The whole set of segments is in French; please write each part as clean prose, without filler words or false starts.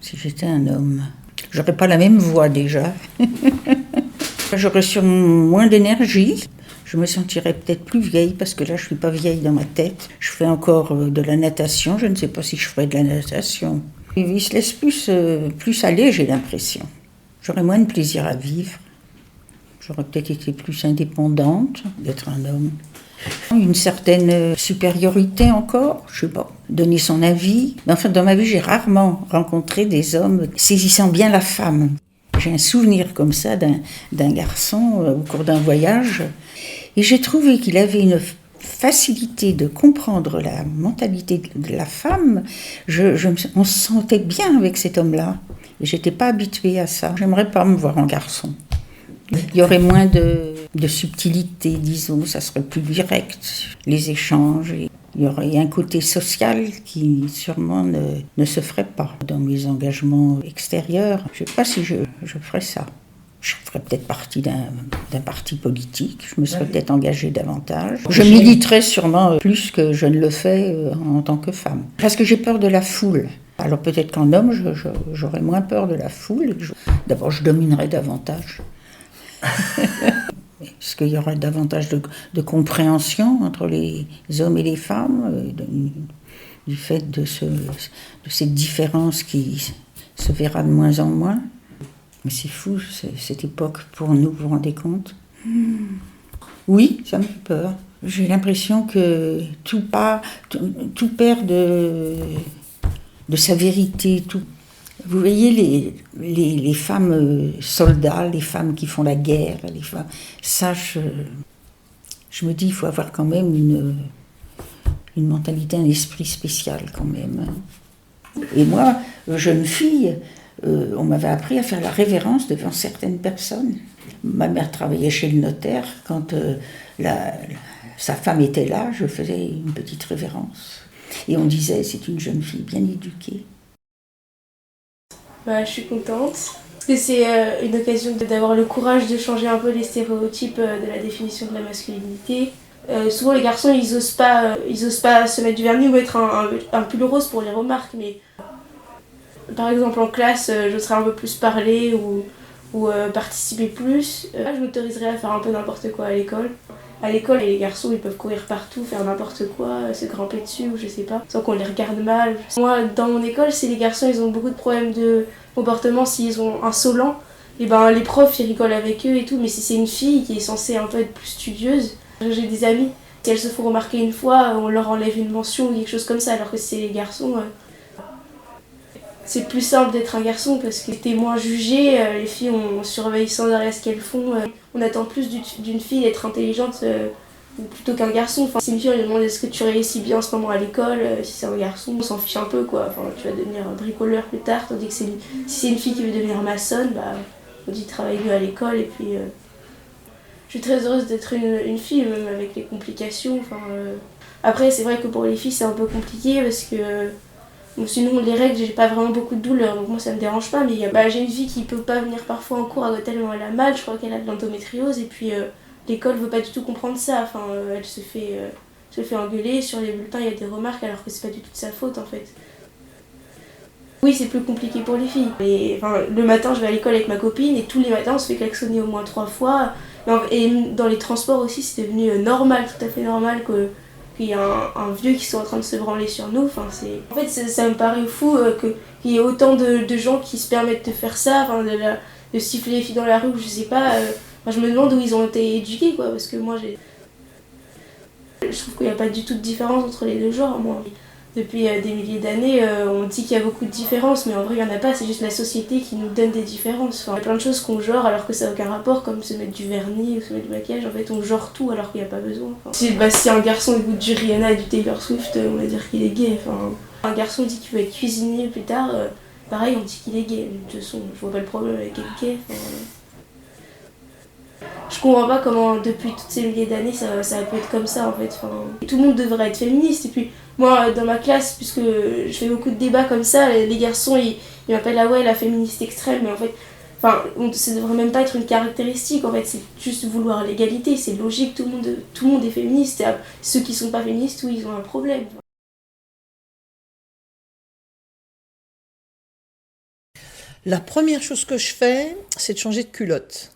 si j'étais un homme. J'aurais pas la même voix déjà. J'aurais sûrement moins d'énergie. Je me sentirais peut-être plus vieille, parce que là, je suis pas vieille dans ma tête. Je fais encore de la natation, je ne sais pas si je ferai de la natation. Il se laisse plus aller, j'ai l'impression. J'aurais moins de plaisir à vivre. J'aurais peut-être été plus indépendante d'être un homme. Une certaine supériorité encore, je sais pas, donner son avis. Mais enfin, dans ma vie, j'ai rarement rencontré des hommes saisissant bien la femme. J'ai un souvenir comme ça d'un garçon au cours d'un voyage. Et j'ai trouvé qu'il avait une facilité de comprendre la mentalité de la femme. On se sentait bien avec cet homme-là. Et j'étais pas habituée à ça. J'aimerais pas me voir en garçon. Il y aurait moins de subtilité, disons, ça serait plus direct, les échanges. Il y aurait un côté social qui sûrement ne se ferait pas dans mes engagements extérieurs. Je ne sais pas si je ferais ça. Je ferais peut-être partie d'un parti politique, je me serais peut-être engagée davantage. Je militerais sûrement plus que je ne le fais en tant que femme. Parce que j'ai peur de la foule. Alors peut-être qu'en homme, j'aurais moins peur de la foule. D'abord, je dominerais davantage. Parce qu'il y aura davantage de compréhension entre les hommes et les femmes, du fait de cette différence qui se verra de moins en moins. Mais c'est fou, cette époque pour nous, vous vous rendez compte ? Oui, ça me fait peur. J'ai l'impression que tout perd de sa vérité. Vous voyez les femmes soldats, les femmes qui font la guerre, les femmes, ça, je me dis, il faut avoir quand même une mentalité, un esprit spécial quand même. Et moi, jeune fille, on m'avait appris à faire la révérence devant certaines personnes. Ma mère travaillait chez le notaire. Quand sa femme était là, je faisais une petite révérence. Et on disait, c'est une jeune fille bien éduquée. Je suis contente. Parce que c'est une occasion d'avoir le courage de changer un peu les stéréotypes de la définition de la masculinité. Souvent les garçons ils osent pas se mettre du vernis ou mettre un pull rose pour les remarques, mais par exemple en classe j'oserais un peu plus parler ou participer plus. Je m'autoriserais à faire un peu n'importe quoi à l'école. À l'école, les garçons ils peuvent courir partout, faire n'importe quoi, se grimper dessus ou je sais pas, sans qu'on les regarde mal. Moi, dans mon école, si les garçons ils ont beaucoup de problèmes de comportement, s'ils sont insolents, et les profs ils rigolent avec eux et tout, mais si c'est une fille qui est censée un peu être plus studieuse, j'ai des amis, si elles se font remarquer une fois, on leur enlève une mention ou quelque chose comme ça, alors que si c'est les garçons, c'est plus simple d'être un garçon parce que t'es moins jugé, les filles on surveille sans arrêt ce qu'elles font. On attend plus d'une fille d'être intelligente plutôt qu'un garçon. Enfin, si une fille on lui demande est-ce que tu réussis bien en ce moment à l'école, si c'est un garçon on s'en fiche un peu quoi. Enfin, tu vas devenir un bricoleur plus tard, tandis que si c'est une fille qui veut devenir maçonne, on dit travaille mieux à l'école et puis... Je suis très heureuse d'être une fille, même avec les complications. Après c'est vrai que pour les filles c'est un peu compliqué parce que... sinon les règles j'ai pas vraiment beaucoup de douleur donc moi ça me dérange pas, mais j'ai une fille qui peut pas venir parfois en cours tellement elle a mal, je crois qu'elle a de l'endométriose et puis l'école veut pas du tout comprendre ça, elle se fait engueuler, sur les bulletins il y a des remarques alors que c'est pas du tout de sa faute en fait. Oui c'est plus compliqué pour les filles, le matin je vais à l'école avec ma copine et tous les matins on se fait klaxonner au moins 3 fois et dans les transports aussi c'est devenu normal, tout à fait normal qu'il y a un vieux qui soit en train de se branler sur nous. En fait, ça me paraît fou qu'il y ait autant de gens qui se permettent de faire ça, de siffler les filles dans la rue, je sais pas. Je me demande où ils ont été éduqués, quoi, parce que moi, je trouve qu'il n'y a pas du tout de différence entre les deux genres, moi. Depuis des milliers d'années, on dit qu'il y a beaucoup de différences, mais en vrai, il n'y en a pas, c'est juste la société qui nous donne des différences. Il y a plein de choses qu'on genre alors que ça n'a aucun rapport, comme se mettre du vernis ou se mettre du maquillage. En fait, on genre tout alors qu'il n'y a pas besoin. Si un garçon écoute du Rihanna et du Taylor Swift, on va dire qu'il est gay. Un garçon dit qu'il veut être cuisinier plus tard, pareil, on dit qu'il est gay. De toute façon, je vois pas le problème avec être gay. Je comprends pas comment, depuis toutes ces milliers d'années, ça peut être comme ça en fait. Tout le monde devrait être féministe. Et puis, moi, dans ma classe, puisque je fais beaucoup de débats comme ça, les garçons ils m'appellent la féministe extrême, mais en fait, ça devrait même pas être une caractéristique. En fait, c'est juste vouloir l'égalité. C'est logique, tout le monde est féministe. Et ceux qui sont pas féministes, oui, ils ont un problème. La première chose que je fais, c'est de changer de culotte.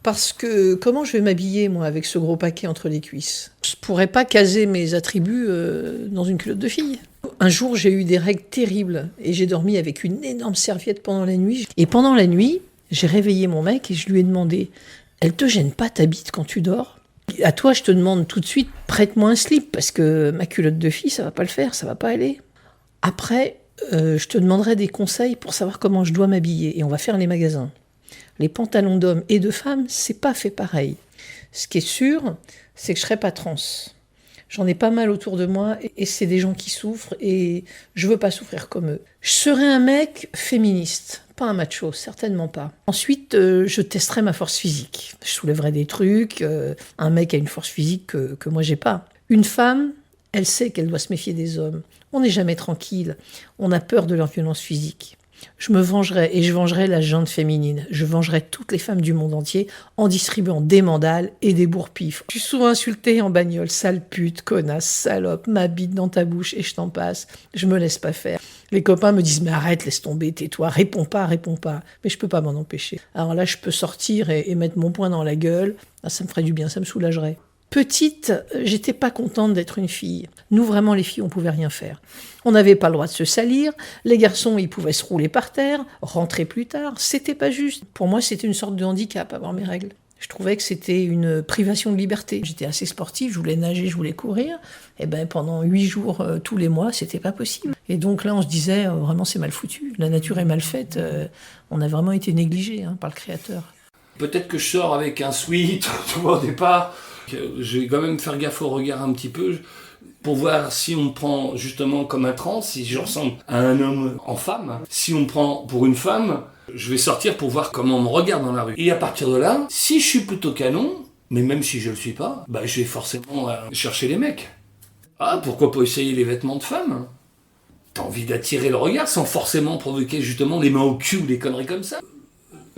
Parce que comment je vais m'habiller, moi, avec ce gros paquet entre les cuisses ? Je ne pourrais pas caser mes attributs dans une culotte de fille. Un jour, j'ai eu des règles terribles et j'ai dormi avec une énorme serviette pendant la nuit. Et pendant la nuit, j'ai réveillé mon mec et je lui ai demandé « Elle te gêne pas ta bite quand tu dors ? À toi, je te demande tout de suite, prête-moi un slip parce que ma culotte de fille, ça va pas le faire, ça va pas aller. » Après, je te demanderai des conseils pour savoir comment je dois m'habiller et on va faire les magasins. Les pantalons d'hommes et de femmes, c'est pas fait pareil. Ce qui est sûr, c'est que je serai pas trans. J'en ai pas mal autour de moi et c'est des gens qui souffrent et je veux pas souffrir comme eux. Je serai un mec féministe, pas un macho, certainement pas. Ensuite, je testerai ma force physique. Je soulèverai des trucs. Un mec a une force physique que moi j'ai pas. Une femme, elle sait qu'elle doit se méfier des hommes. On n'est jamais tranquille. On a peur de leur violence physique. Je me vengerai et je vengerai la junte féminine. Je vengerai toutes les femmes du monde entier en distribuant des mandales et des bourre-pifs. Je suis souvent insultée en bagnole. Sale pute, connasse, salope, ma bite dans ta bouche et je t'en passe. Je me laisse pas faire. Les copains me disent « Mais arrête, laisse tomber, tais-toi, réponds pas. » Mais je peux pas m'en empêcher. Alors là, je peux sortir et mettre mon poing dans la gueule. Ah, ça me ferait du bien, ça me soulagerait. Petite, j'étais pas contente d'être une fille. Nous, vraiment, les filles, on pouvait rien faire. On n'avait pas le droit de se salir. Les garçons, ils pouvaient se rouler par terre, rentrer plus tard. C'était pas juste. Pour moi, c'était une sorte de handicap, avoir mes règles. Je trouvais que c'était une privation de liberté. J'étais assez sportive, je voulais nager, je voulais courir. Et ben, pendant 8 jours, tous les mois, c'était pas possible. Et donc là, on se disait, vraiment, c'est mal foutu. La nature est mal faite. On a vraiment été négligés par le Créateur. Peut-être que je sors avec un sweat, tu vois, au départ. Je vais quand même faire gaffe au regard un petit peu pour voir si on me prend justement comme un trans, si je ressemble à un homme en femme. Si on me prend pour une femme, je vais sortir pour voir comment on me regarde dans la rue. Et à partir de là, si je suis plutôt canon, mais même si je le suis pas, bah je vais forcément chercher les mecs. Ah, pourquoi pas essayer les vêtements de femme ? T'as envie d'attirer le regard sans forcément provoquer justement les mains au cul ou des conneries comme ça.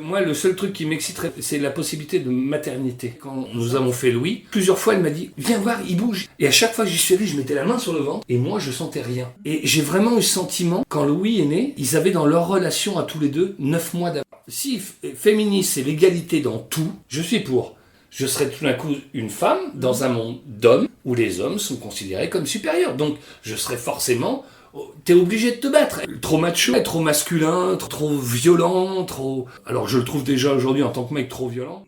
Moi, le seul truc qui m'exciterait, c'est la possibilité de maternité. Quand nous avons fait Louis, plusieurs fois, elle m'a dit « Viens voir, il bouge ». Et à chaque fois que j'y suis allé, je mettais la main sur le ventre et moi, je sentais rien. Et j'ai vraiment eu le sentiment, quand Louis est né, ils avaient dans leur relation à tous les deux 9 mois d'avant. Si féministe, c'est l'égalité dans tout, je suis pour. Je serais tout d'un coup une femme dans un monde d'hommes où les hommes sont considérés comme supérieurs. Donc, je serais forcément... T'es obligé de te battre. Trop macho, trop masculin, trop violent, trop... Alors je le trouve déjà aujourd'hui en tant que mec trop violent.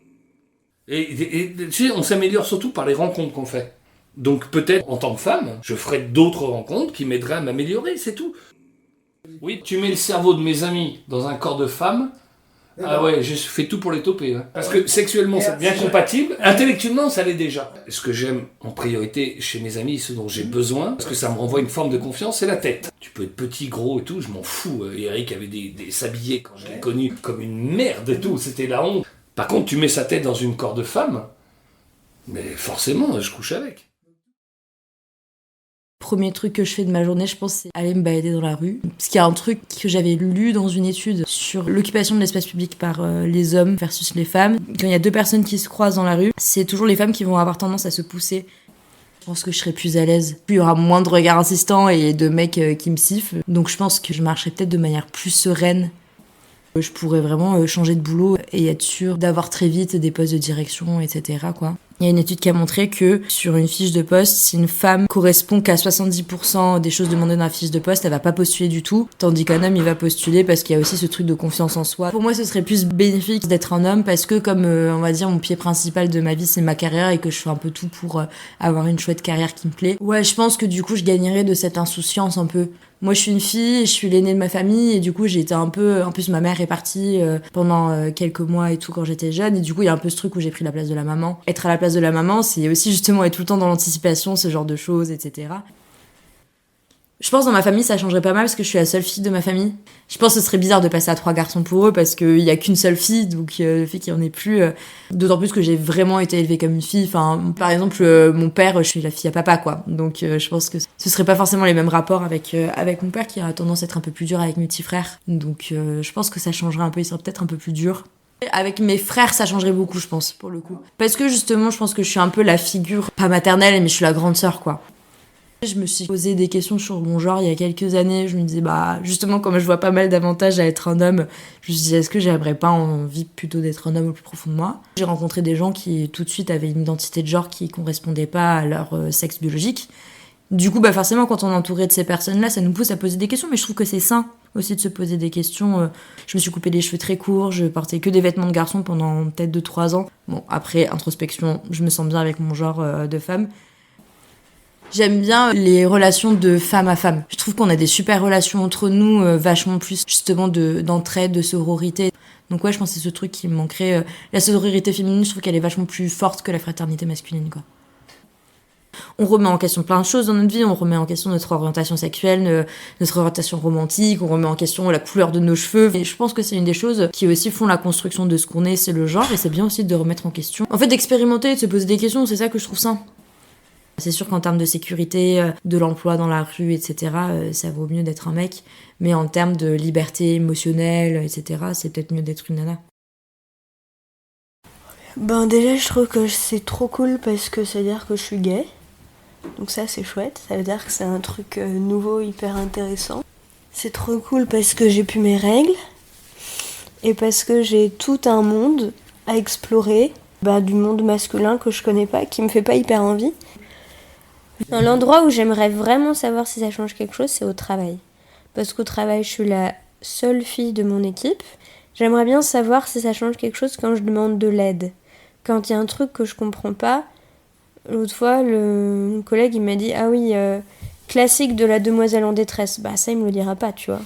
Et tu sais, on s'améliore surtout par les rencontres qu'on fait. Donc peut-être en tant que femme, je ferai d'autres rencontres qui m'aideraient à m'améliorer, c'est tout. Oui, tu mets le cerveau de mes amis dans un corps de femme... Ah ouais, je fais tout pour les toper. Hein. Parce que sexuellement, c'est bien compatible. Intellectuellement, ça l'est déjà. Ce que j'aime en priorité chez mes amis, ce dont j'ai besoin, parce que ça me renvoie une forme de confiance, c'est la tête. Tu peux être petit, gros et tout, je m'en fous. Eric avait des sabliers quand je l'ai connu comme une merde et tout, c'était la honte. Par contre, tu mets sa tête dans une corps de femme, mais forcément, je couche avec. Premier truc que je fais de ma journée, je pense, c'est aller me balader dans la rue. Parce qu'il y a un truc que j'avais lu dans une étude sur l'occupation de l'espace public par les hommes versus les femmes. Quand il y a 2 personnes qui se croisent dans la rue, c'est toujours les femmes qui vont avoir tendance à se pousser. Je pense que je serai plus à l'aise. Il y aura moins de regards insistants et de mecs qui me sifflent. Donc je pense que je marcherai peut-être de manière plus sereine. Je pourrais vraiment changer de boulot et être sûre d'avoir très vite des postes de direction, etc., quoi. Il y a une étude qui a montré que sur une fiche de poste, si une femme correspond qu'à 70% des choses demandées dans la fiche de poste, elle va pas postuler du tout, tandis qu'un homme, il va postuler parce qu'il y a aussi ce truc de confiance en soi. Pour moi, ce serait plus bénéfique d'être un homme parce que comme, on va dire, mon pied principal de ma vie, c'est ma carrière et que je fais un peu tout pour avoir une chouette carrière qui me plaît. Ouais, je pense que du coup, je gagnerais de cette insouciance un peu. Moi, je suis une fille, je suis l'aînée de ma famille et du coup, j'ai été un peu... En plus, ma mère est partie pendant quelques mois et tout quand j'étais jeune et du coup, il y a un peu ce truc où j'ai pris la place de la maman. Être à la place de la maman, c'est aussi justement être tout le temps dans l'anticipation, ce genre de choses, etc. Je pense dans ma famille, ça changerait pas mal parce que je suis la seule fille de ma famille. Je pense que ce serait bizarre de passer à 3 garçons pour eux parce qu'il y a qu'une seule fille, donc le fait qu'il y en ait plus. D'autant plus que j'ai vraiment été élevée comme une fille. Enfin, par exemple, mon père, je suis la fille à papa, quoi. Donc je pense que ce serait pas forcément les mêmes rapports avec mon père qui a tendance à être un peu plus dur avec mes petits frères. Donc je pense que ça changerait un peu, il serait peut-être un peu plus dur. Avec mes frères, ça changerait beaucoup, je pense, pour le coup. Parce que justement, je pense que je suis un peu la figure, pas maternelle, mais je suis la grande sœur, quoi. Je me suis posé des questions sur mon genre il y a quelques années. Je me disais, justement, comme je vois pas mal d'avantages à être un homme, je me suis dit, est-ce que j'aimerais pas envie plutôt d'être un homme au plus profond de moi ? J'ai rencontré des gens qui, tout de suite, avaient une identité de genre qui correspondait pas à leur sexe biologique. Du coup, forcément, quand on est entouré de ces personnes-là, ça nous pousse à poser des questions, mais je trouve que c'est sain aussi de se poser des questions. Je me suis coupé les cheveux très courts, je portais que des vêtements de garçon pendant peut-être 2-3 ans. Bon, après, introspection, je me sens bien avec mon genre de femme. J'aime bien les relations de femme à femme. Je trouve qu'on a des super relations entre nous, vachement plus justement d'entraide, de sororité. Donc ouais, je pense que c'est ce truc qui me manquerait. La sororité féminine, je trouve qu'elle est vachement plus forte que la fraternité masculine, quoi. On remet en question plein de choses dans notre vie, on remet en question notre orientation sexuelle, notre orientation romantique, on remet en question la couleur de nos cheveux. Et je pense que c'est une des choses qui aussi font la construction de ce qu'on est, c'est le genre, et c'est bien aussi de remettre en question. En fait, d'expérimenter, de se poser des questions, c'est ça que je trouve sain. C'est sûr qu'en termes de sécurité, de l'emploi dans la rue, etc., ça vaut mieux d'être un mec. Mais en termes de liberté émotionnelle, etc., c'est peut-être mieux d'être une nana. Déjà, je trouve que c'est trop cool parce que ça veut dire que je suis gay. Donc ça, c'est chouette. Ça veut dire que c'est un truc nouveau, hyper intéressant. C'est trop cool parce que j'ai plus mes règles. Et parce que j'ai tout un monde à explorer. Du monde masculin que je connais pas, qui me fait pas hyper envie. L'endroit où j'aimerais vraiment savoir si ça change quelque chose, c'est au travail. Parce qu'au travail, je suis la seule fille de mon équipe. J'aimerais bien savoir si ça change quelque chose quand je demande de l'aide. Quand il y a un truc que je comprends pas, l'autre fois, mon collègue, il m'a dit « Ah oui, classique de la demoiselle en détresse. » Ça, il me le dira pas, tu vois.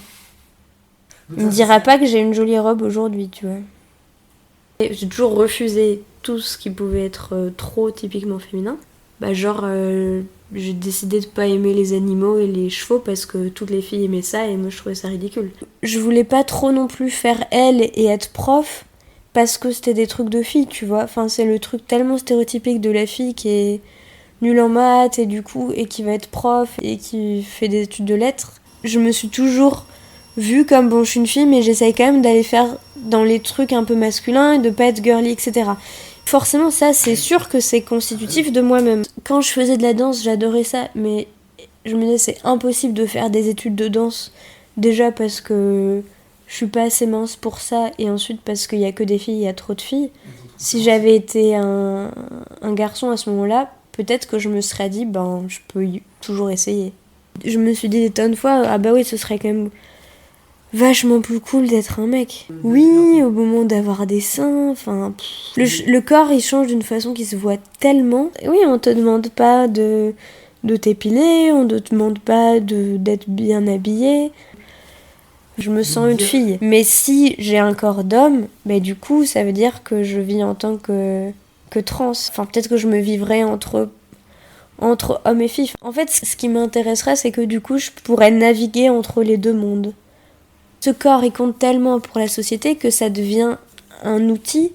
Il me dira pas que j'ai une jolie robe aujourd'hui, tu vois. Et j'ai toujours refusé tout ce qui pouvait être trop typiquement féminin. J'ai décidé de pas aimer les animaux et les chevaux parce que toutes les filles aimaient ça et moi je trouvais ça ridicule. Je voulais pas trop non plus faire elle et être prof parce que c'était des trucs de filles, tu vois. Enfin, c'est le truc tellement stéréotypique de la fille qui est nulle en maths et qui va être prof et qui fait des études de lettres. Je me suis toujours vue comme je suis une fille mais j'essaye quand même d'aller faire dans les trucs un peu masculins et de pas être girly, etc. Forcément, ça, c'est sûr que c'est constitutif de moi-même. Quand je faisais de la danse, j'adorais ça, mais je me disais c'est impossible de faire des études de danse. Déjà parce que je suis pas assez mince pour ça, et ensuite parce qu'il y a que des filles, il y a trop de filles. Si j'avais été un garçon à ce moment-là, peut-être que je me serais dit, je peux toujours essayer. Je me suis dit des tonnes de fois, oui, ce serait quand même vachement plus cool d'être un mec. Oui, au moment d'avoir des seins, le corps il change d'une façon qui se voit tellement. Oui, on te demande pas de t'épiler, on te demande pas d'être bien habillé. Je me sens une fille. Mais si j'ai un corps d'homme, du coup ça veut dire que je vis en tant que trans. Peut-être que je me vivrais entre hommes et filles. En fait, ce qui m'intéresserait, c'est que du coup je pourrais naviguer entre les deux mondes. Ce corps, il compte tellement pour la société que ça devient un outil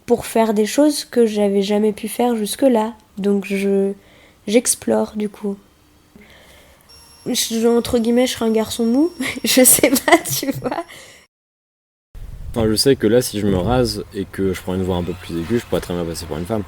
pour faire des choses que j'avais jamais pu faire jusque-là. Donc j'explore, du coup. Entre guillemets, je serais un garçon mou. Je sais pas, tu vois. Je sais que là, si je me rase et que je prends une voix un peu plus aiguë, je pourrais très bien passer pour une femme.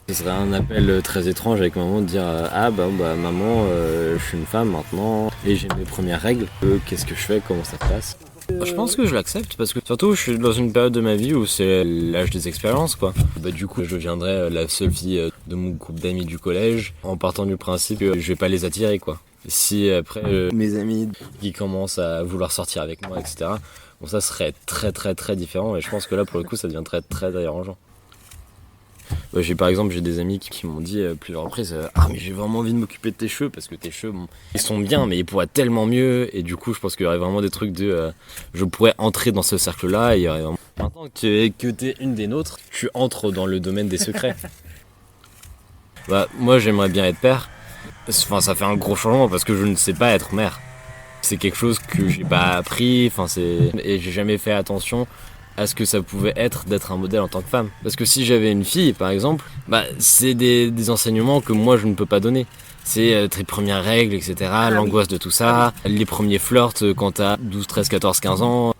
Ce serait un appel très étrange avec maman de dire maman, je suis une femme maintenant et j'ai mes premières règles. Qu'est-ce que je fais? Comment ça se passe? Je pense que je l'accepte parce que surtout je suis dans une période de ma vie où c'est l'âge des expériences, quoi. Du coup, je deviendrai la seule fille de mon groupe d'amis du collège en partant du principe que je vais pas les attirer, quoi. Si après mes amis qui commencent à vouloir sortir avec moi, etc., ça serait très très très différent et je pense que là pour le coup ça devient très très dérangeant. Par exemple, j'ai des amis qui m'ont dit plusieurs reprises mais j'ai vraiment envie de m'occuper de tes cheveux parce que tes cheveux, ils sont bien mais ils pourraient être tellement mieux, et du coup je pense qu'il y aurait vraiment des trucs je pourrais entrer dans ce cercle là et il y aurait vraiment... Maintenant que t'es une des nôtres, tu entres dans le domaine des secrets. Moi j'aimerais bien être père. Ça fait un gros changement parce que je ne sais pas être mère. C'est quelque chose que j'ai pas appris, et j'ai jamais fait attention à ce que ça pouvait être d'être un modèle en tant que femme. Parce que si j'avais une fille, par exemple, c'est des enseignements que moi je ne peux pas donner. C'est tes premières règles, etc., l'angoisse de tout ça, les premiers flirts quand t'as 12, 13, 14, 15 ans,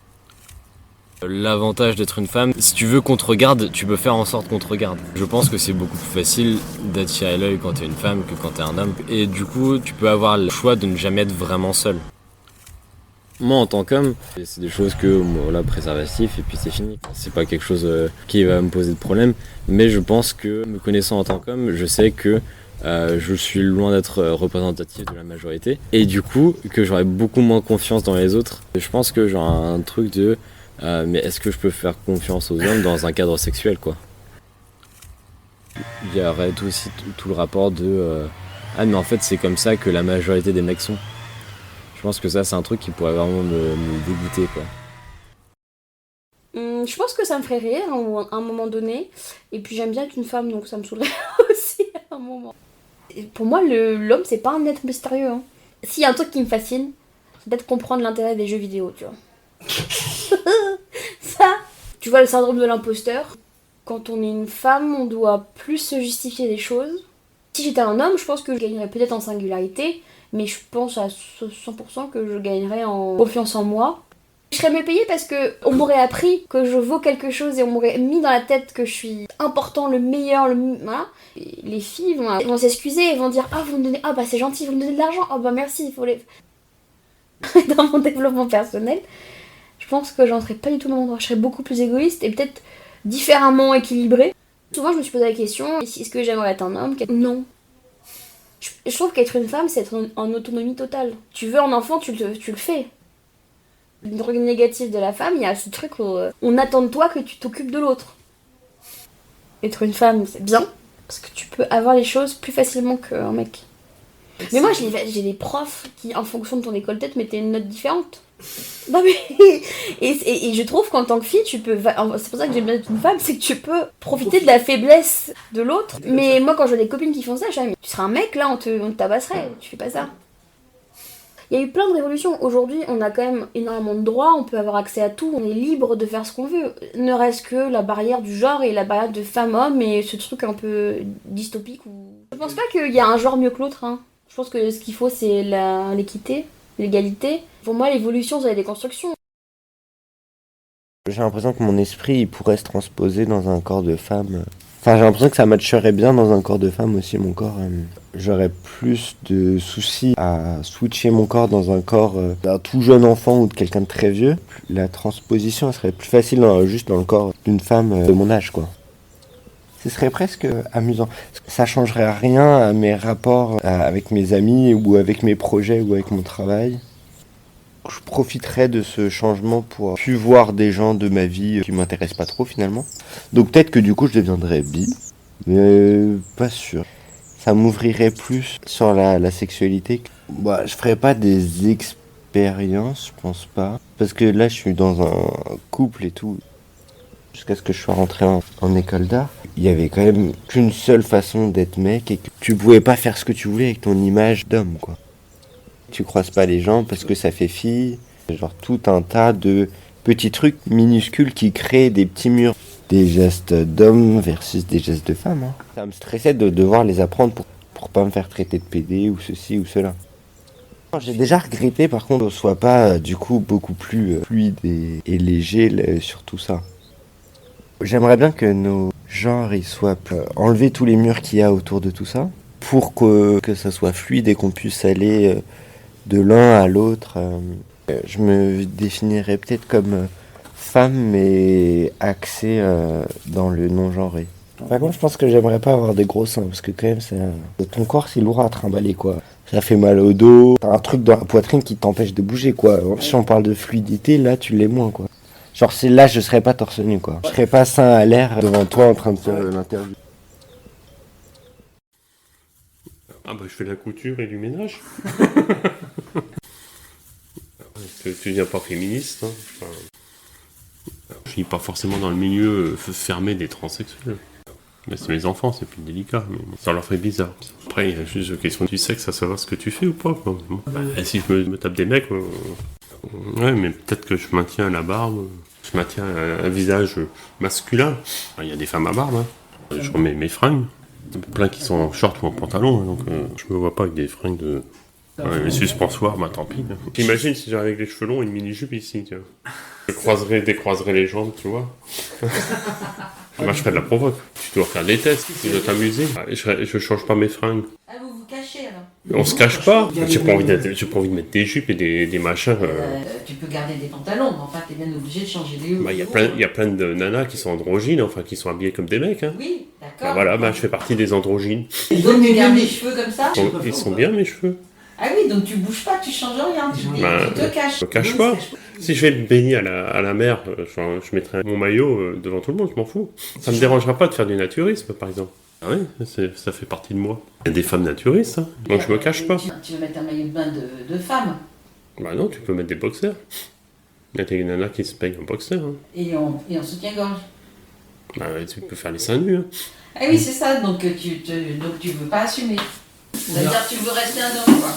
L'avantage d'être une femme, si tu veux qu'on te regarde, tu peux faire en sorte qu'on te regarde. Je pense que c'est beaucoup plus facile d'attirer l'œil quand t'es une femme que quand t'es un homme. Et du coup, tu peux avoir le choix de ne jamais être vraiment seul. Moi, en tant qu'homme, c'est des choses que, voilà, préservatif, et puis c'est fini. C'est pas quelque chose qui va me poser de problème, mais je pense que, me connaissant en tant qu'homme, je sais que je suis loin d'être représentatif de la majorité, et du coup, que j'aurais beaucoup moins confiance dans les autres. Je pense que j'aurais un truc de, mais est-ce que je peux faire confiance aux hommes dans un cadre sexuel, quoi. Il y aurait aussi tout le rapport de, ah mais en fait c'est comme ça que la majorité des mecs sont. Je pense que ça, c'est un truc qui pourrait vraiment me dégoûter, quoi. Je pense que ça me ferait rire à un moment donné. Et puis j'aime bien être une femme, donc ça me saoulerait aussi à un moment. Et pour moi, l'homme, c'est pas un être mystérieux. Hein. S'il y a un truc qui me fascine, c'est peut-être comprendre l'intérêt des jeux vidéo, tu vois. Ça, tu vois le syndrome de l'imposteur. Quand on est une femme, on doit plus se justifier des choses. Si j'étais un homme, je pense que je gagnerais peut-être en singularité. Mais je pense à 100% que je gagnerais en confiance en moi. Je serais mieux payée parce que on m'aurait appris que je vaux quelque chose et on m'aurait mis dans la tête que je suis important, le meilleur, voilà. Et les filles vont s'excuser et vont dire « Ah, vous me donnez... Ah, bah c'est gentil, vous me donnez de l'argent. Ah, bah merci, il faut les... » Dans mon développement personnel, je pense que j'en serais pas du tout au même endroit. Je serais beaucoup plus égoïste et peut-être différemment équilibrée. Souvent, je me suis posé la question « Est-ce que j'aimerais être un homme ?» Non. Je trouve qu'être une femme, c'est être en autonomie totale. Tu veux un enfant, tu le fais. Le truc négatif de la femme, il y a ce truc où on attend de toi que tu t'occupes de l'autre. Être une femme, c'est bien, parce que tu peux avoir les choses plus facilement qu'un mec. Mais moi, j'ai des profs qui, en fonction de ton école tête, mettaient une note différente. Non mais... Et je trouve qu'en tant que fille, tu peux... C'est pour ça que j'aime bien être une femme, c'est que tu peux profiter de la faiblesse de l'autre. Mais moi, quand je vois des copines qui font ça, je dis, tu serais un mec, là, on te tabasserait. Tu fais pas ça. Il y a eu plein de révolutions. Aujourd'hui, on a quand même énormément de droits, on peut avoir accès à tout, on est libre de faire ce qu'on veut. Ne reste que la barrière du genre et la barrière de femme-homme et ce truc un peu dystopique. Je pense pas qu'il y a un genre mieux que l'autre. Hein. Je pense que ce qu'il faut, c'est l'équité, l'égalité. Pour moi, l'évolution, c'est la déconstruction. J'ai l'impression que mon esprit il pourrait se transposer dans un corps de femme. Enfin, j'ai l'impression que ça matcherait bien dans un corps de femme aussi, mon corps. J'aurais plus de soucis à switcher mon corps dans un corps d'un tout jeune enfant ou de quelqu'un de très vieux. La transposition elle serait plus facile juste dans le corps d'une femme de mon âge, quoi. Ce serait presque amusant. Ça changerait rien à mes rapports avec mes amis ou avec mes projets ou avec mon travail. Je profiterais de ce changement pour plus voir des gens de ma vie qui m'intéressent pas trop finalement. Donc peut-être que du coup je deviendrais bi, mais pas sûr. Ça m'ouvrirait plus sur la sexualité. Bah, je ferais pas des expériences, je pense pas. Parce que là je suis dans un couple et tout. Jusqu'à ce que je sois rentré en école d'art, il y avait quand même qu'une seule façon d'être mec et que tu pouvais pas faire ce que tu voulais avec ton image d'homme, quoi. Tu croises pas les gens parce que ça fait fille. Genre tout un tas de petits trucs minuscules qui créent des petits murs. Des gestes d'hommes versus des gestes de femmes. Hein. Ça me stressait de devoir les apprendre pour pas me faire traiter de PD ou ceci ou cela. J'ai déjà regretté par contre qu'on soit pas du coup beaucoup plus fluide et léger sur tout ça. J'aimerais bien que nos genres ils soient enlever tous les murs qu'il y a autour de tout ça pour que ça soit fluide et qu'on puisse aller de l'un à l'autre. Je me définirais peut-être comme femme mais axée dans le non-genré. Par contre, je pense que j'aimerais pas avoir des gros seins parce que quand même ton corps c'est lourd à trimballer, quoi. Ça fait mal au dos, t'as un truc dans la poitrine qui t'empêche de bouger, quoi. Si on parle de fluidité, là tu l'es moins, quoi. Genre là je serais pas torse nu, quoi. Je serais pas sein à l'air devant toi en train de faire l'interview. Ah bah je fais de la couture et du ménage. Tu viens pas féministe, hein. Enfin, je suis pas forcément dans le milieu fermé des transsexuels. Mais c'est mes enfants, c'est plus délicat, mais ça leur fait bizarre. Après, il y a juste une question du sexe, à savoir ce que tu fais ou pas. Bah, si je me tape des mecs, ouais, mais peut-être que je maintiens la barbe, je maintiens un visage masculin. Il y a des femmes à barbe, hein. Je remets mes fringues. Il y en a plein qui sont en short ou en pantalon, hein, donc je me vois pas avec des fringues de... les suspensoires, bah tant pis. T'imagines si j'avais avec les cheveux longs et une mini-jupe ici, tu vois. décroiserais les jambes, tu vois. Moi, je ferais de la provoque. Tu dois faire des tests, tu dois t'amuser. Je change pas mes fringues. Ah, vous vous cachez alors? On se cache pas. J'ai pas envie de mettre des jupes et des machins. Tu peux garder des pantalons, mais enfin, t'es bien obligé de changer les hauts. Il y a plein de nanas qui sont androgynes, enfin, qui sont habillées comme des mecs. Hein. Oui, d'accord. Voilà, je fais partie des androgynes. Et donc, tu gardes les cheveux comme ça? Ils sont bien, mes cheveux. Ah oui, donc tu bouges pas, tu changes rien, tu te caches. Je me cache pas. Si je vais me baigner à la mer, je mettrai mon maillot devant tout le monde, je m'en fous. Ça me dérangera pas de faire du naturisme, par exemple. Ah oui, ça fait partie de moi. Il y a des femmes naturistes, hein, donc je me cache pas. Tu veux mettre un maillot de bain de femme? Bah non, tu peux mettre des boxers. Il y a des nanas qui se peignent en boxer. Hein. Et en soutien-gorge? Bah tu peux faire les seins nus. Hein. Ah oui, c'est ça, donc tu veux pas assumer. C'est-à-dire que tu veux rester un homme, quoi.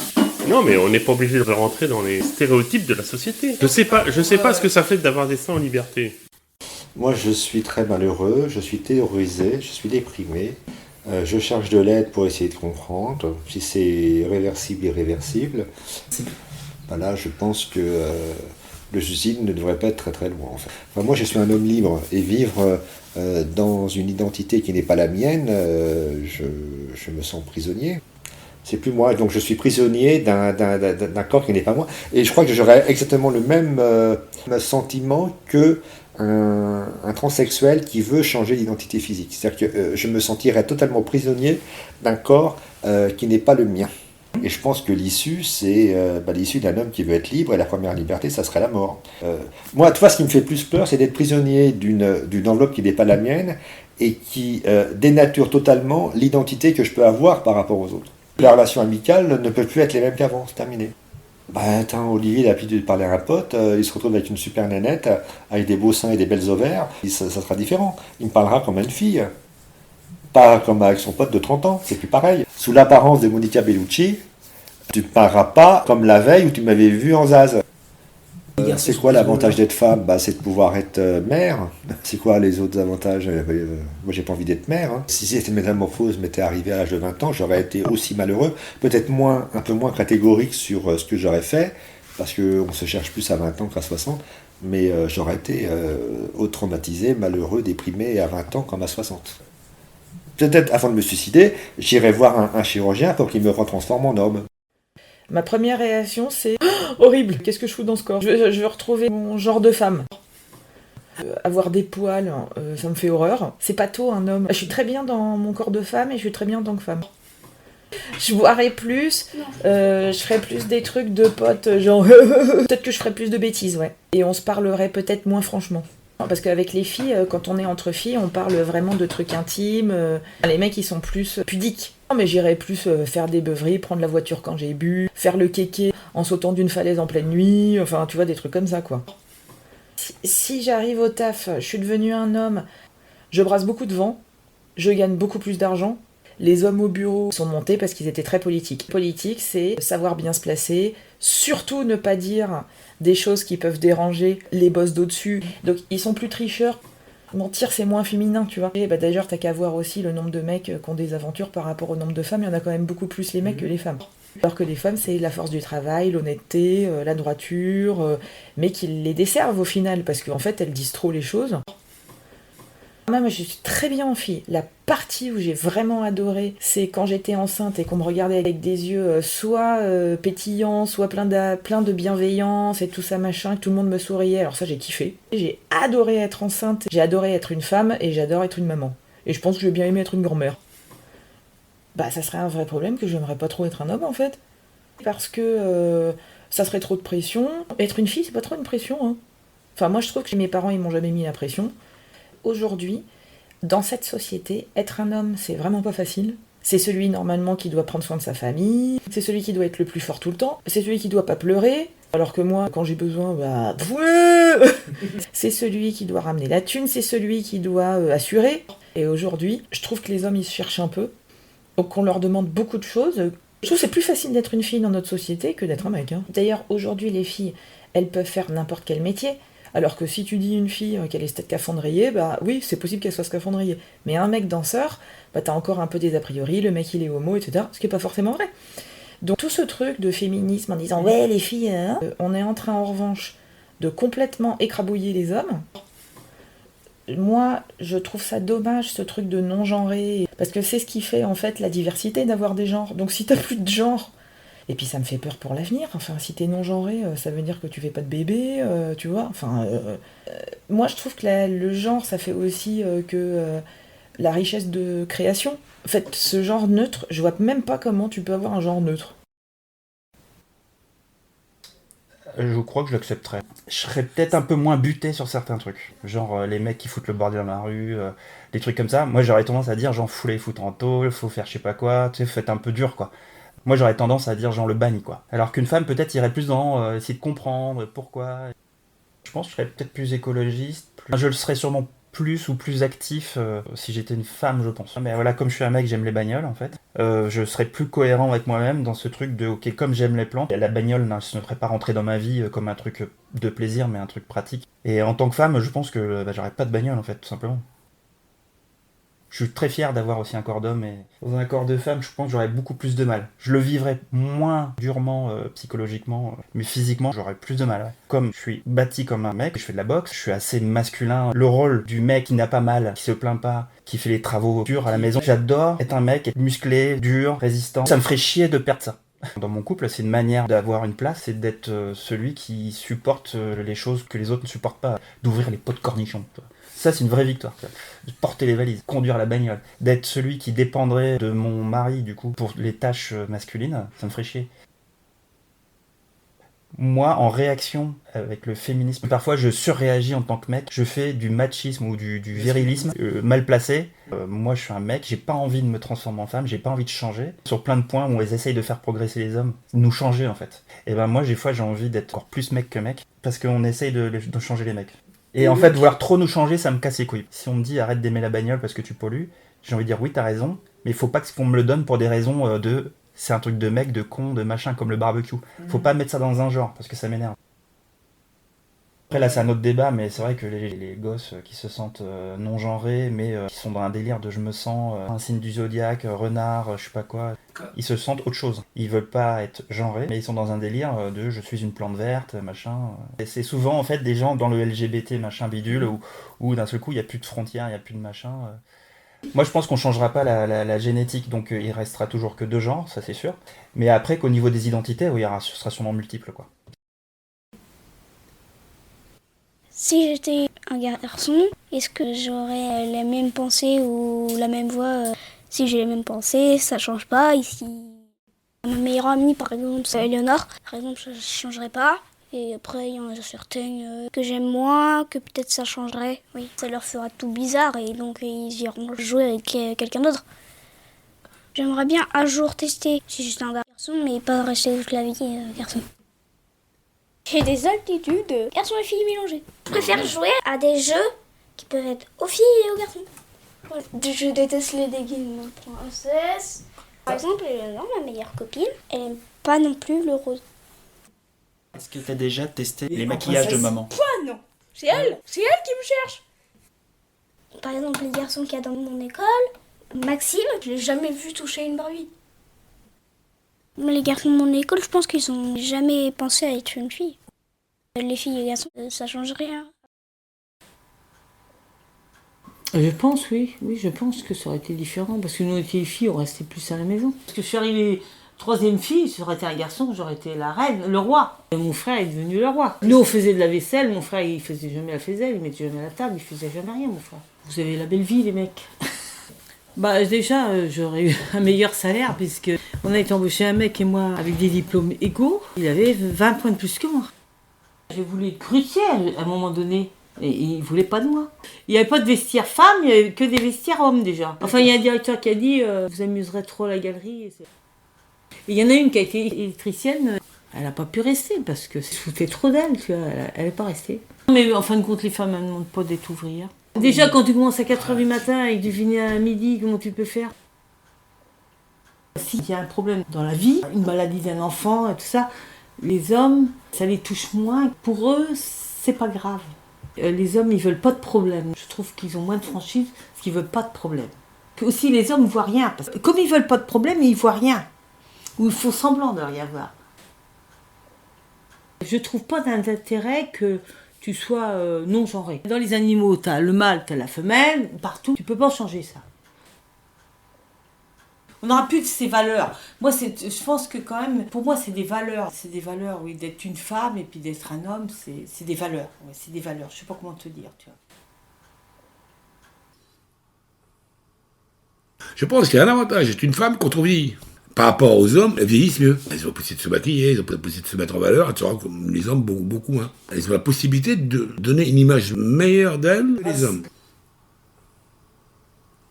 Non, mais on n'est pas obligé de rentrer dans les stéréotypes de la société. Je sais pas ce que ça fait d'avoir des seins en liberté. Moi, je suis très malheureux, je suis terrorisé, je suis déprimé. Je cherche de l'aide pour essayer de comprendre si c'est réversible, irréversible. Là, je pense que le suicide ne devrait pas être très très loin. En fait. Enfin, moi, je suis un homme libre et vivre dans une identité qui n'est pas la mienne, je me sens prisonnier. C'est plus moi, donc je suis prisonnier d'un corps qui n'est pas moi. Et je crois que j'aurais exactement le même sentiment que un transsexuel qui veut changer d'identité physique. C'est-à-dire que je me sentirais totalement prisonnier d'un corps qui n'est pas le mien. Et je pense que l'issue, c'est l'issue d'un homme qui veut être libre, et la première liberté, ça serait la mort. Moi, tu vois, ce qui me fait plus peur, c'est d'être prisonnier d'une enveloppe qui n'est pas la mienne, et qui dénature totalement l'identité que je peux avoir par rapport aux autres. Les relations amicales ne peuvent plus être les mêmes qu'avant, c'est terminé. Olivier, il a l'habitude de parler à un pote, il se retrouve avec une super nénette, avec des beaux seins et des belles ovaires, ça sera différent. Il me parlera comme à une fille, pas comme avec son pote de 30 ans, c'est plus pareil. Sous l'apparence de Monica Bellucci, tu ne parleras pas comme la veille où tu m'avais vu en Zaz. C'est quoi l'avantage d'être femme? C'est de pouvoir être mère. C'est quoi les autres avantages? Moi, j'ai pas envie d'être mère. Hein. Si cette métamorphose m'était arrivée à l'âge de 20 ans, j'aurais été aussi malheureux. Peut-être un peu moins catégorique sur ce que j'aurais fait, parce qu'on se cherche plus à 20 ans qu'à 60, mais j'aurais été traumatisé, malheureux, déprimé à 20 ans comme à 60. Peut-être, avant de me suicider, j'irai voir un chirurgien pour qu'il me retransforme en homme. Ma première réaction, c'est horrible, qu'est-ce que je fous dans ce corps? Je veux retrouver mon genre de femme. Avoir des poils, ça me fait horreur. C'est pas tôt, un homme. Je suis très bien dans mon corps de femme et je suis très bien en tant que femme. Je boirais plus, je ferais plus des trucs de potes, genre peut-être que je ferais plus de bêtises, ouais. Et on se parlerait peut-être moins franchement. Parce qu'avec les filles, quand on est entre filles, on parle vraiment de trucs intimes. Les mecs, ils sont plus pudiques. Non, mais j'irais plus faire des beuveries, prendre la voiture quand j'ai bu, faire le kéké en sautant d'une falaise en pleine nuit, enfin, tu vois, des trucs comme ça, quoi. Si j'arrive au taf, je suis devenu un homme, je brasse beaucoup de vent, je gagne beaucoup plus d'argent. Les hommes au bureau sont montés parce qu'ils étaient très politiques. Politique, c'est savoir bien se placer, surtout ne pas dire des choses qui peuvent déranger les boss d'au-dessus. Donc, ils sont plus tricheurs. Mentir, c'est moins féminin, tu vois. Et d'ailleurs, t'as qu'à voir aussi le nombre de mecs qui ont des aventures par rapport au nombre de femmes. Il y en a quand même beaucoup plus les mecs que les femmes. Alors que les femmes, c'est la force du travail, l'honnêteté, la droiture, mais qui les desservent au final, parce qu'en fait, elles disent trop les choses. Moi, je suis très bien en fille. La partie où j'ai vraiment adoré, c'est quand j'étais enceinte et qu'on me regardait avec des yeux soit pétillants, soit plein de bienveillance et tout ça machin, que tout le monde me souriait. Alors ça, j'ai kiffé. J'ai adoré être enceinte, j'ai adoré être une femme et j'adore être une maman. Et je pense que j'ai bien aimé être une grand-mère. Ça serait un vrai problème que j'aimerais pas trop être un homme, en fait. Parce que ça serait trop de pression. Être une fille, c'est pas trop une pression, hein. Enfin, moi, je trouve que mes parents, ils m'ont jamais mis la pression. Aujourd'hui, dans cette société, être un homme, c'est vraiment pas facile. C'est celui, normalement, qui doit prendre soin de sa famille. C'est celui qui doit être le plus fort tout le temps. C'est celui qui doit pas pleurer. Alors que moi, quand j'ai besoin, c'est celui qui doit ramener la thune. C'est celui qui doit assurer. Et aujourd'hui, je trouve que les hommes, ils se cherchent un peu. Donc, qu'on leur demande beaucoup de choses. Je trouve que c'est plus facile d'être une fille dans notre société que d'être un mec. Hein. D'ailleurs, aujourd'hui, les filles, elles peuvent faire n'importe quel métier. Alors que si tu dis une fille qu'elle est scaphandrier, oui, c'est possible qu'elle soit scaphandrier. Mais un mec danseur, t'as encore un peu des a priori, le mec il est homo, etc. Ce qui est pas forcément vrai. Donc tout ce truc de féminisme en disant « ouais, les filles, on est en train en revanche de complètement écrabouiller les hommes. Moi, je trouve ça dommage, ce truc de non-genré, parce que c'est ce qui fait en fait la diversité d'avoir des genres. Donc si t'as plus de genre, et puis ça me fait peur pour l'avenir, enfin si t'es non-genré, ça veut dire que tu fais pas de bébé, tu vois, moi je trouve que le genre, ça fait aussi que la richesse de création. En fait, ce genre neutre, je vois même pas comment tu peux avoir un genre neutre. Je crois que je l'accepterais. Je serais peut-être un peu moins buté sur certains trucs. Genre les mecs qui foutent le bordel dans la rue, des trucs comme ça. Moi j'aurais tendance à dire genre faut les foutre en tôle, faut faire je sais pas quoi, tu sais, faites un peu dur quoi. Moi j'aurais tendance à dire genre le banni quoi. Alors qu'une femme peut-être irait plus dans essayer de comprendre pourquoi. Je pense que je serais peut-être plus écologiste. Je le serais sûrement plus actif si j'étais une femme, je pense. Mais voilà, comme je suis un mec, j'aime les bagnoles en fait. Je serais plus cohérent avec moi-même dans ce truc de ok, comme j'aime les plantes, la bagnole ne se ferait pas rentrer dans ma vie comme un truc de plaisir, mais un truc pratique. Et en tant que femme, je pense que j'aurais pas de bagnole en fait, tout simplement. Je suis très fier d'avoir aussi un corps d'homme, et dans un corps de femme, je pense que j'aurais beaucoup plus de mal. Je le vivrais moins durement psychologiquement, mais physiquement, j'aurais plus de mal. Ouais. Comme je suis bâti comme un mec, je fais de la boxe, je suis assez masculin. Le rôle du mec qui n'a pas mal, qui se plaint pas, qui fait les travaux durs à la maison. J'adore être un mec, être musclé, dur, résistant. Ça me ferait chier de perdre ça. Dans mon couple, c'est une manière d'avoir une place, c'est d'être celui qui supporte les choses que les autres ne supportent pas. D'ouvrir les pots de cornichons. Ça, c'est une vraie victoire. De porter les valises, conduire la bagnole, d'être celui qui dépendrait de mon mari, du coup, pour les tâches masculines, ça me ferait chier. Moi, en réaction avec le féminisme, parfois je surréagis en tant que mec, je fais du machisme ou du virilisme mal placé. Moi, je suis un mec, j'ai pas envie de me transformer en femme, j'ai pas envie de changer. Sur plein de points où ils essayent de faire progresser les hommes, nous changer en fait. Et ben moi, des fois, j'ai envie d'être encore plus mec que mec, parce qu'on essaye de changer les mecs. Et en fait, vouloir trop nous changer, ça me casse les couilles. Si on me dit arrête d'aimer la bagnole parce que tu pollues, j'ai envie de dire oui, t'as raison, mais il faut pas qu'on me le donne pour des raisons de c'est un truc de mec, de con, de machin, comme le barbecue. Faut pas mettre ça dans un genre, parce que ça m'énerve. Après là, c'est un autre débat, mais c'est vrai que les gosses qui se sentent non-genrés, mais qui sont dans un délire de je me sens un signe du zodiaque, renard, je sais pas quoi, ils se sentent autre chose. Ils veulent pas être genrés, mais ils sont dans un délire de je suis une plante verte, machin. Et c'est souvent en fait des gens dans le LGBT, machin bidule, où d'un seul coup il y a plus de frontières, il y a plus de machin. Moi je pense qu'on changera pas la génétique, donc il restera toujours que 2 genres, ça c'est sûr. Mais après qu'au niveau des identités, oui, ce sera sûrement multiple quoi. Si j'étais un garçon, est-ce que j'aurais les mêmes pensées ou la même voix Si j'ai les mêmes pensées, ça change pas. Ici, ma meilleure amie, par exemple, c'est Eleonore. Par exemple, ça ne changerait pas. Et après, il y en a certaines que j'aime moins, que peut-être ça changerait. Oui, ça leur fera tout bizarre et donc ils iront jouer avec quelqu'un d'autre. J'aimerais bien un jour tester si j'étais un garçon, mais pas rester toute la vie garçon. J'ai des aptitudes garçons et filles mélangées. Je préfère jouer à des jeux qui peuvent être aux filles et aux garçons. Je déteste les déguisements de princesse. Par exemple, Eleonore, ma meilleure copine, elle aime pas non plus le rose. Est-ce que t'as déjà testé les maquillages de maman? Moi non, c'est elle qui me cherche. Par exemple, les garçons qu'il y a dans mon école, Maxime, je l'ai jamais vu toucher une Barbie. Les garçons de mon école, je pense qu'ils ont jamais pensé à être une fille. Les filles et les garçons, ça change rien. Je pense, oui, je pense que ça aurait été différent, parce que nous, on était les filles, on restait plus à la maison. Parce que je suis arrivée 3e fille, ça aurait été un garçon, j'aurais été la reine, le roi. Et mon frère est devenu le roi. Nous, on faisait de la vaisselle, mon frère, il faisait jamais la vaisselle, il mettait jamais à la table, il faisait jamais rien, mon frère. Vous avez la belle vie, les mecs. Bah déjà, j'aurais eu un meilleur salaire, puisque on a été embauché un mec et moi avec des diplômes égaux. Il avait 20 points de plus que moi. J'ai voulu être grutière à un moment donné, et il voulait pas de moi. Il n'y avait pas de vestiaire femme, il n'y avait que des vestiaires hommes déjà. Enfin, il y a un directeur qui a dit vous amuserez trop à la galerie. Et il y en a une qui a été électricienne, elle n'a pas pu rester parce que ça se foutait trop d'elle, tu vois, elle n'est pas restée. Mais en fin de compte, les femmes ne demandent pas d'être ouvrières. Déjà, quand tu commences à 4h du matin et que tu finis à midi, comment tu peux faire? S'il y a un problème dans la vie, une maladie d'un enfant et tout ça, les hommes, ça les touche moins. Pour eux, c'est pas grave. Les hommes, ils veulent pas de problème. Je trouve qu'ils ont moins de franchise parce qu'ils veulent pas de problème. Aussi, les hommes ne voient rien. Parce que comme ils veulent pas de problème, ils voient rien. Ou ils font semblant de rien voir. Je trouve pas d'intérêt que tu sois non-genré. Dans les animaux, t'as le mâle, t'as la femelle, partout. Tu peux pas changer ça. On n'aura plus de ces valeurs. Moi, je pense que quand même, pour moi, c'est des valeurs. C'est des valeurs, oui, d'être une femme et puis d'être un homme, c'est des valeurs. Ouais, c'est des valeurs. Je sais pas comment te dire, tu vois. Je pense qu'il y a un avantage d'être une femme quand on vieillit. Par rapport aux hommes, elles vieillissent mieux. Elles ont la possibilité de se maquiller, elles ont la possibilité de se mettre en valeur. Tu vois, comme les hommes, beaucoup. Hein. Elles ont la possibilité de donner une image meilleure d'elles que les hommes.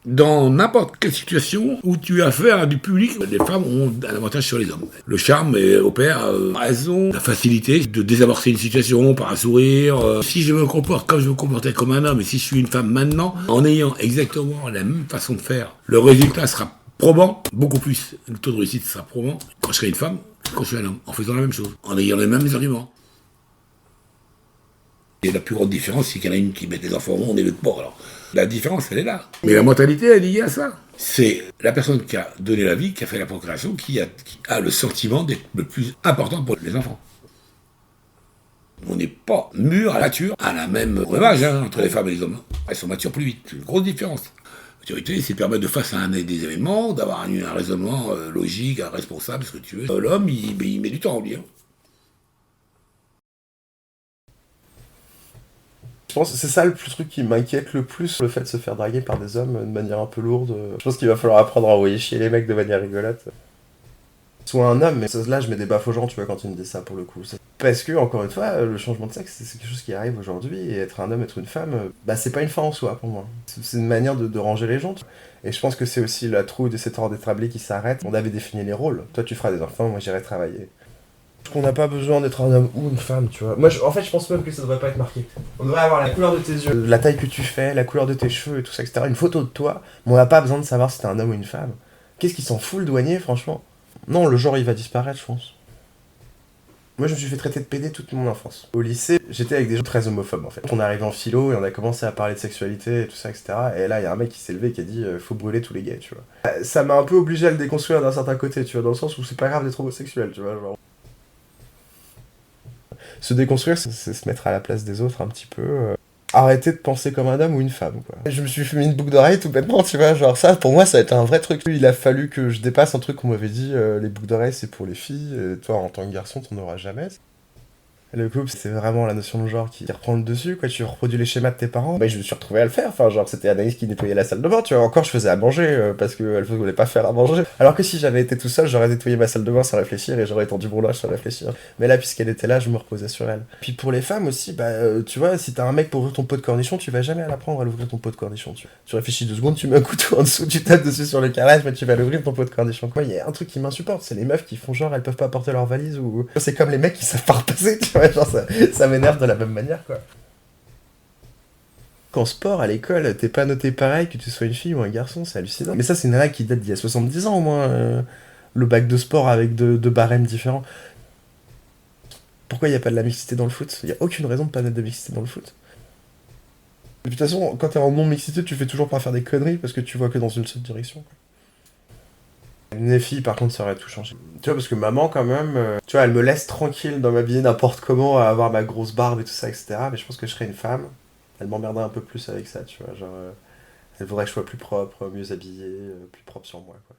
Dans n'importe quelle situation où tu as affaire à du public, les femmes ont un avantage sur les hommes. Le charme opère, elles ont la facilité de désamorcer une situation par un sourire. Si je me comporte comme je me comportais comme un homme, et si je suis une femme maintenant, en ayant exactement la même façon de faire, le résultat sera probant, beaucoup plus. Le taux de réussite sera probant quand je serai une femme que quand je suis un homme, en faisant la même chose, en ayant les mêmes arguments. Et la plus grande différence, c'est qu'il y en a une qui met des enfants au monde et l'autre pas. Alors, la différence, elle est là. Mais la mentalité, elle est liée à ça. C'est la personne qui a donné la vie, qui a fait la procréation, qui a le sentiment d'être le plus important pour les enfants. On n'est pas mûr à la nature, à la même breuvage entre les femmes et les hommes. Elles sont matures plus vite. C'est une grosse différence. La maturité, c'est permettre de face à des événements, d'avoir un raisonnement logique, responsable, ce que tu veux. L'homme, il met du temps, lui. Je pense que c'est ça le truc qui m'inquiète le plus, le fait de se faire draguer par des hommes de manière un peu lourde. Je pense qu'il va falloir apprendre à envoyer chier les mecs de manière rigolote. Soit un homme, mais là je mets des baffes aux gens, tu vois, quand ils me disent ça pour le coup. Parce que, encore une fois, le changement de sexe, c'est quelque chose qui arrive aujourd'hui, et être un homme, être une femme, c'est pas une fin en soi pour moi. C'est une manière de ranger les gens. Et je pense que c'est aussi la trouille de cet ordre établi qui s'arrête. On avait défini les rôles. Toi tu feras des enfants, moi j'irai travailler. Qu'on n'a pas besoin d'être un homme ou une femme, tu vois. Moi, en fait, je pense même que ça devrait pas être marqué. On devrait avoir la couleur de tes yeux, la taille que tu fais, la couleur de tes cheveux et tout ça, etc. Une photo de toi, mais on n'a pas besoin de savoir si t'es un homme ou une femme. Qu'est-ce qui s'en fout le douanier, franchement? Non, le genre, il va disparaître, je pense. Moi, je me suis fait traiter de PD toute mon enfance. Au lycée, j'étais avec des gens très homophobes, en fait. On est arrivé en philo et on a commencé à parler de sexualité et tout ça, etc. Et là, il y a un mec qui s'est levé et qui a dit faut brûler tous les gays, tu vois. Ça m'a un peu obligé à le déconstruire d'un certain côté, tu vois, dans le sens où c'est pas grave d'être homosexuel, tu vois, genre. Se déconstruire, c'est se mettre à la place des autres un petit peu. Arrêter de penser comme un homme ou une femme, quoi. Je me suis fait une boucle d'oreille tout bêtement, tu vois, genre ça, pour moi, ça a été un vrai truc. Il a fallu que je dépasse un truc qu'on m'avait dit, les boucles d'oreilles, c'est pour les filles, et toi, en tant que garçon, t'en auras jamais. Le couple, c'est vraiment la notion de genre qui reprend le dessus, quoi. Tu reproduis les schémas de tes parents. Je me suis retrouvé à le faire. Enfin, genre, c'était Anaïs qui nettoyait la salle de bain, tu vois. Encore, je faisais à manger parce qu'elle voulait pas faire à manger. Alors que si j'avais été tout seul, j'aurais nettoyé ma salle de bain sans réfléchir et j'aurais étendu mon linge sans réfléchir. Mais là, puisqu'elle était là, je me reposais sur elle. Puis pour les femmes aussi, tu vois, si t'as un mec pour ouvrir ton pot de cornichon, tu vas jamais à l'apprendre à l'ouvrir ton pot de cornichon, tu réfléchis 2 secondes, tu mets un couteau en dessous, tu tapes dessus sur le carrelage, mais tu vas l'ouvrir ton pot de cornichon. Moi, il y a un truc qui m'insupporte, c'est les meufs qui font genre, elles peuvent pas porter leur valise ou. C'est comme les mecs qui savent pas repasser, tu vois, genre ça m'énerve de la même manière, quoi. Qu'en sport, à l'école, t'es pas noté pareil que tu sois une fille ou un garçon, c'est hallucinant. Mais ça, c'est une règle qui date d'il y a 70 ans au moins, le bac de sport avec deux barèmes différents. Pourquoi il n'y a pas de la mixité dans le foot? Il n'y a aucune raison de pas mettre de mixité dans le foot. De toute façon, quand t'es en non-mixité, tu fais toujours pas faire des conneries parce que tu vois que dans une seule direction, quoi. Les filles, par contre, ça aurait tout changé. Tu vois, parce que maman, quand même, tu vois, elle me laisse tranquille dans m'habiller n'importe comment, à avoir ma grosse barbe et tout ça, etc. Mais je pense que je serais une femme. Elle m'emmerderait un peu plus avec ça, tu vois. Genre, elle voudrait que je sois plus propre, mieux habillée, plus propre sur moi, quoi.